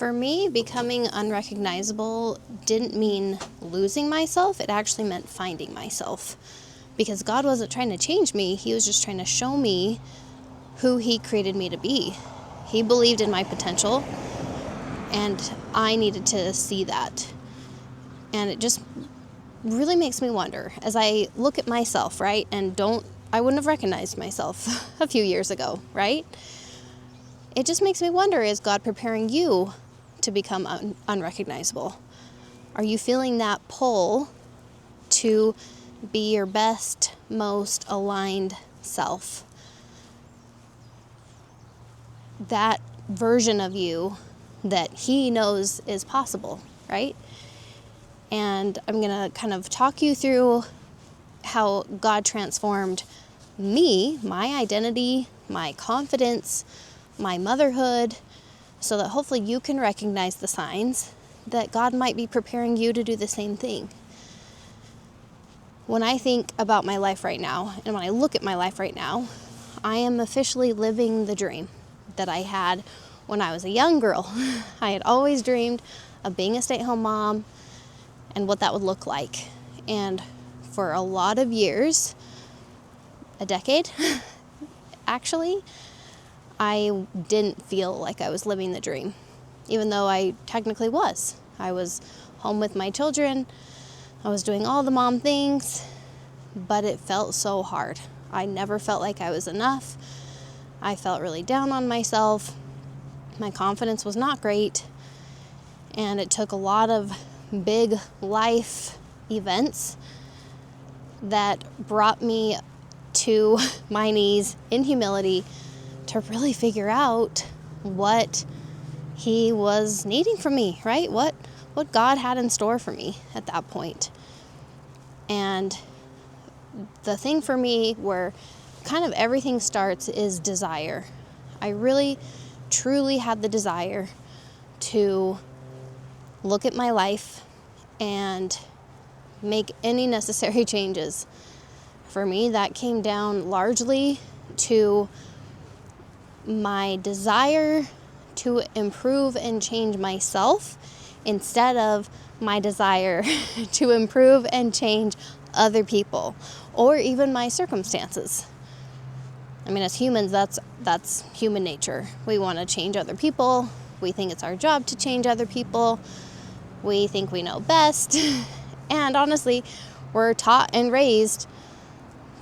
For me, becoming unrecognizable didn't mean losing myself. It actually meant finding myself. Because God wasn't trying to change me. He was just trying to show me who He created me to be. He believed in my potential, and I needed to see that. And it just really makes me wonder as I look at myself, right? And I wouldn't have recognized myself a few years ago, right? It just makes me wonder, is God preparing you to become unrecognizable? Are you feeling that pull to be your best, most aligned self? That version of you that He knows is possible, right? And I'm going to kind of talk you through how God transformed me, my identity, my confidence, my motherhood, so that hopefully you can recognize the signs that God might be preparing you to do the same thing. When I think about my life right now, and when I look at my life right now, I am officially living the dream that I had when I was a young girl. I had always dreamed of being a stay-at-home mom and what that would look like. And for a lot of years, a decade, actually, I didn't feel like I was living the dream, even though I technically was. I was home with my children. I was doing all the mom things, but it felt so hard. I never felt like I was enough. I felt really down on myself. My confidence was not great. And it took a lot of big life events that brought me to my knees in humility to really figure out what He was needing from me, right? What God had in store for me at that point. And the thing for me where kind of everything starts is desire. I really, truly had the desire to look at my life and make any necessary changes. For me, that came down largely to my desire to improve and change myself instead of my desire to improve and change other people or even my circumstances. I mean, as humans, that's human nature. We want to change other people. We think it's our job to change other people. We think we know best. And honestly, we're taught and raised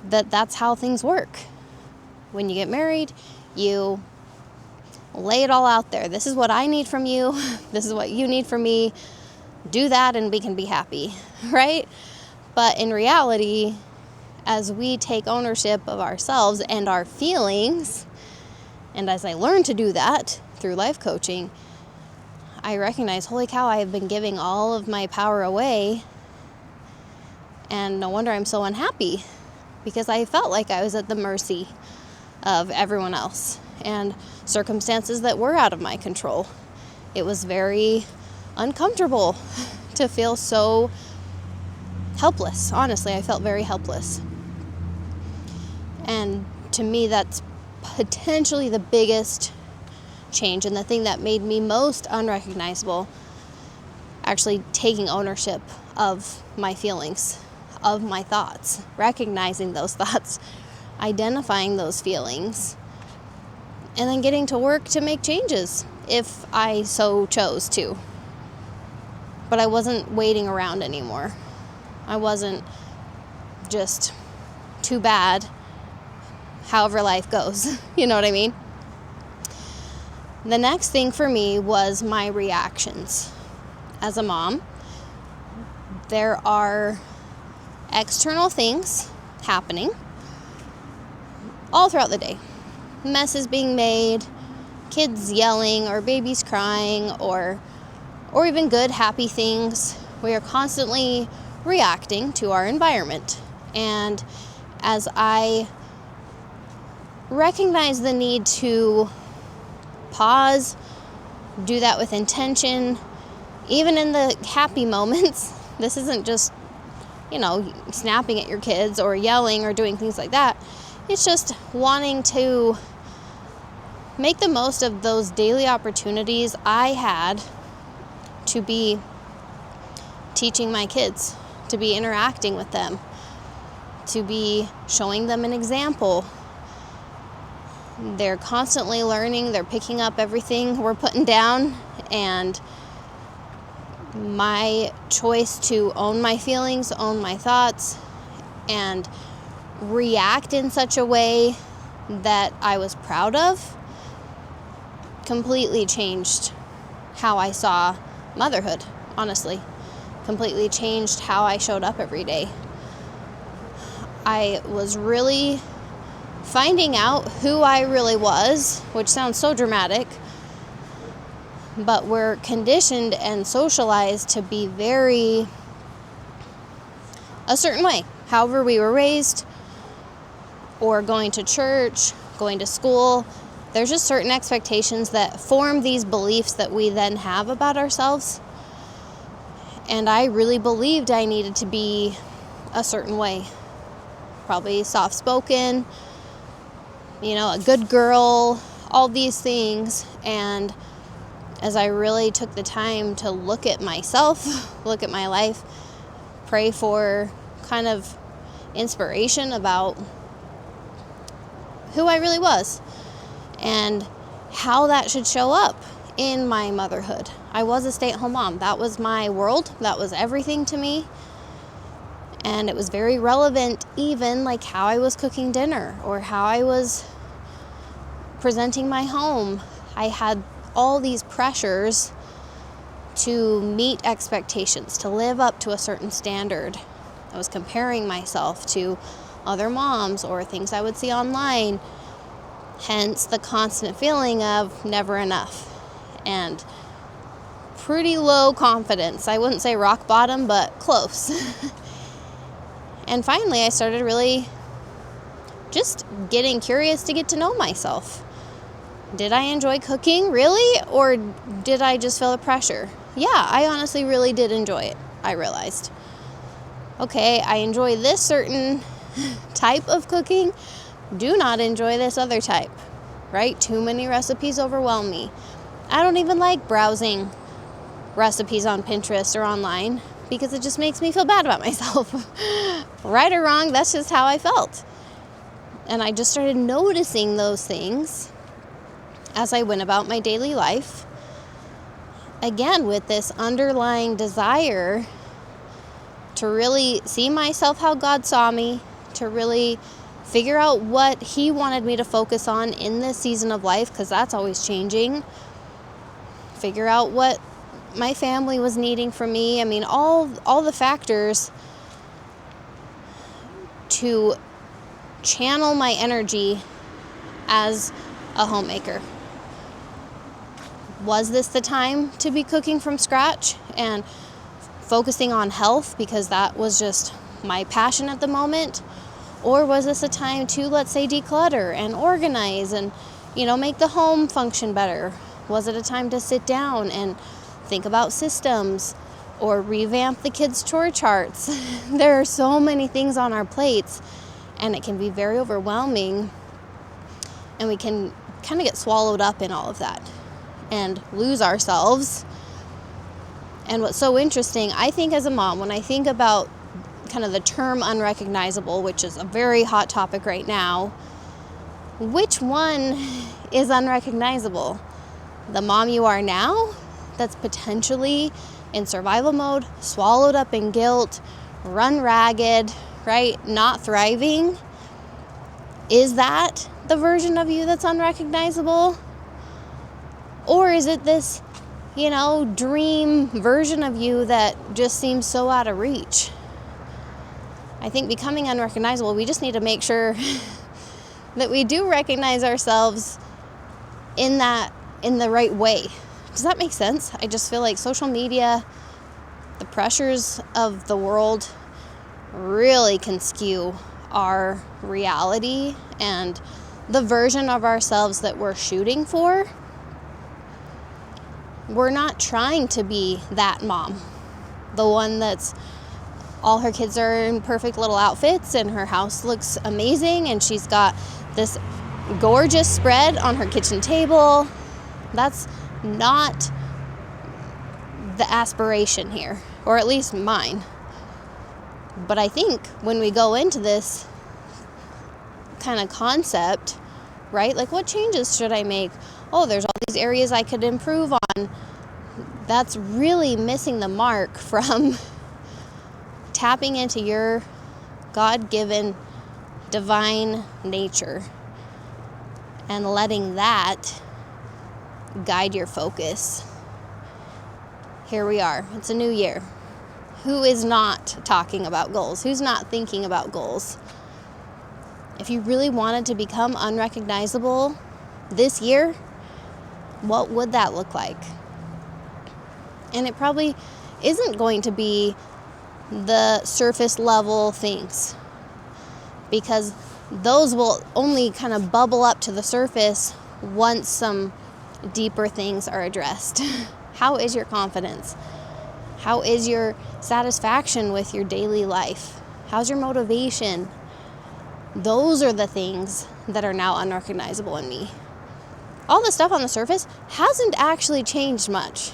that that's how things work. When you get married, you lay it all out there. This is what I need from you. This is what you need from me. Do that and we can be happy, right? But in reality, as we take ownership of ourselves and our feelings, and as I learn to do that through life coaching, I recognize, holy cow, I have been giving all of my power away. And no wonder I'm so unhappy, because I felt like I was at the mercy of everyone else and circumstances that were out of my control. It was very uncomfortable to feel so helpless. Honestly, I felt very helpless. And to me, that's potentially the biggest change and the thing that made me most unrecognizable, actually taking ownership of my feelings, of my thoughts, recognizing those thoughts, identifying those feelings, and then getting to work to make changes if I so chose to. But I wasn't waiting around anymore. I wasn't just too bad, however life goes. You know what I mean? The next thing for me was my reactions. As a mom, there are external things happening all throughout the day. Messes being made, kids yelling, or babies crying, or even good, happy things. We are constantly reacting to our environment. And as I recognize the need to pause, do that with intention, even in the happy moments, this isn't just, snapping at your kids or yelling or doing things like that. It's just wanting to make the most of those daily opportunities I had to be teaching my kids, to be interacting with them, to be showing them an example. They're constantly learning, they're picking up everything we're putting down, and my choice to own my feelings, own my thoughts, and react in such a way that I was proud of completely changed how I saw motherhood, honestly. Completely changed how I showed up every day. I was really finding out who I really was, which sounds so dramatic, but we're conditioned and socialized to be very a certain way. However we were raised, or going to church, going to school, there's just certain expectations that form these beliefs that we then have about ourselves. And I really believed I needed to be a certain way. Probably soft-spoken, a good girl, all these things. And as I really took the time to look at myself, look at my life, pray for kind of inspiration about who I really was and how that should show up in my motherhood. I was a stay-at-home mom. That was my world. That was everything to me. And it was very relevant, even like how I was cooking dinner or how I was presenting my home. I had all these pressures to meet expectations, to live up to a certain standard. I was comparing myself to other moms or things I would see online. Hence the constant feeling of never enough and pretty low confidence. I wouldn't say rock bottom, but close. And finally, I started really just getting curious to get to know myself. Did I enjoy cooking, really? Or did I just feel the pressure? Yeah, I honestly really did enjoy it, I realized. Okay, I enjoy this certain type of cooking, do not enjoy this other type, right? Too many recipes overwhelm me. I don't even like browsing recipes on Pinterest or online because it just makes me feel bad about myself. Right or wrong, that's just how I felt. And I just started noticing those things as I went about my daily life. Again, with this underlying desire to really see myself how God saw me, to really figure out what He wanted me to focus on in this season of life, because that's always changing. Figure out what my family was needing from me. I mean, all the factors to channel my energy as a homemaker. Was this the time to be cooking from scratch and focusing on health because that was just my passion at the moment? Or was this a time to, let's say, declutter and organize and, make the home function better? Was it a time to sit down and think about systems or revamp the kids' chore charts? There are so many things on our plates, and it can be very overwhelming, and we can kind of get swallowed up in all of that and lose ourselves. And what's so interesting, I think as a mom, when I think about kind of the term unrecognizable, which is a very hot topic right now, which one is unrecognizable? The mom you are now that's potentially in survival mode, swallowed up in guilt, run ragged, right? Not thriving. Is that the version of you that's unrecognizable? Or is it this, dream version of you that just seems so out of reach? I think becoming unrecognizable, we just need to make sure that we do recognize ourselves in the right way. Does that make sense? I just feel like social media, the pressures of the world really can skew our reality and the version of ourselves that we're shooting for. We're not trying to be that mom, the one that's all her kids are in perfect little outfits and her house looks amazing and she's got this gorgeous spread on her kitchen table. That's not the aspiration here, or at least mine. But I think when we go into this kind of concept, right? Like, what changes should I make? Oh, there's all these areas I could improve on. That's really missing the mark from tapping into your God-given divine nature and letting that guide your focus. Here we are. It's a new year. Who is not talking about goals? Who's not thinking about goals? If you really wanted to become unrecognizable this year, what would that look like? And it probably isn't going to be the surface level things, because those will only kind of bubble up to the surface once some deeper things are addressed. How is your confidence? How is your satisfaction with your daily life? How's your motivation? Those are the things that are now unrecognizable in me. All the stuff on the surface hasn't actually changed much.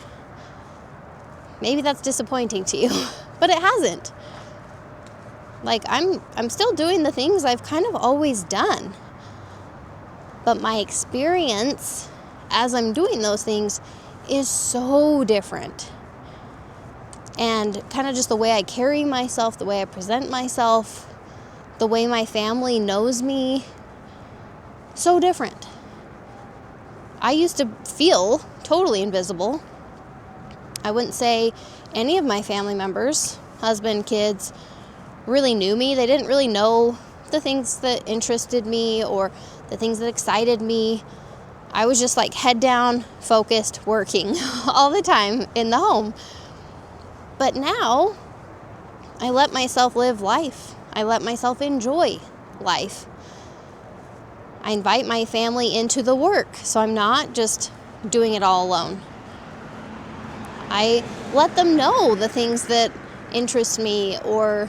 Maybe that's disappointing to you, but it hasn't. Like, I'm still doing the things I've kind of always done. But my experience as I'm doing those things is so different. And kind of just the way I carry myself, the way I present myself, the way my family knows me, so different. I used to feel totally invisible. I wouldn't say any of my family members, husband, kids, really knew me. They didn't really know the things that interested me or the things that excited me. I was just like head down, focused, working all the time in the home. But now, I let myself live life. I let myself enjoy life. I invite my family into the work, so I'm not just doing it all alone. I let them know the things that interest me or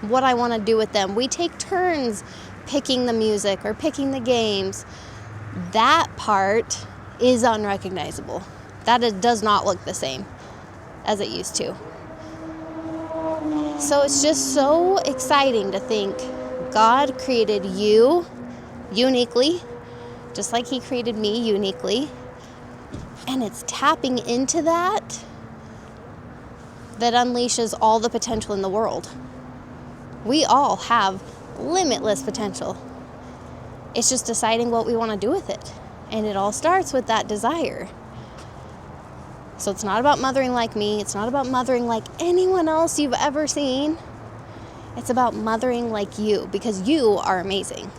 what I want to do with them. We take turns picking the music or picking the games. That part is unrecognizable. Does not look the same as it used to. So it's just so exciting to think God created you uniquely, just like He created me uniquely. And it's tapping into that unleashes all the potential in the world. We all have limitless potential. It's just deciding what we want to do with it. And it all starts with that desire. So it's not about mothering like me. It's not about mothering like anyone else you've ever seen. It's about mothering like you, because you are amazing.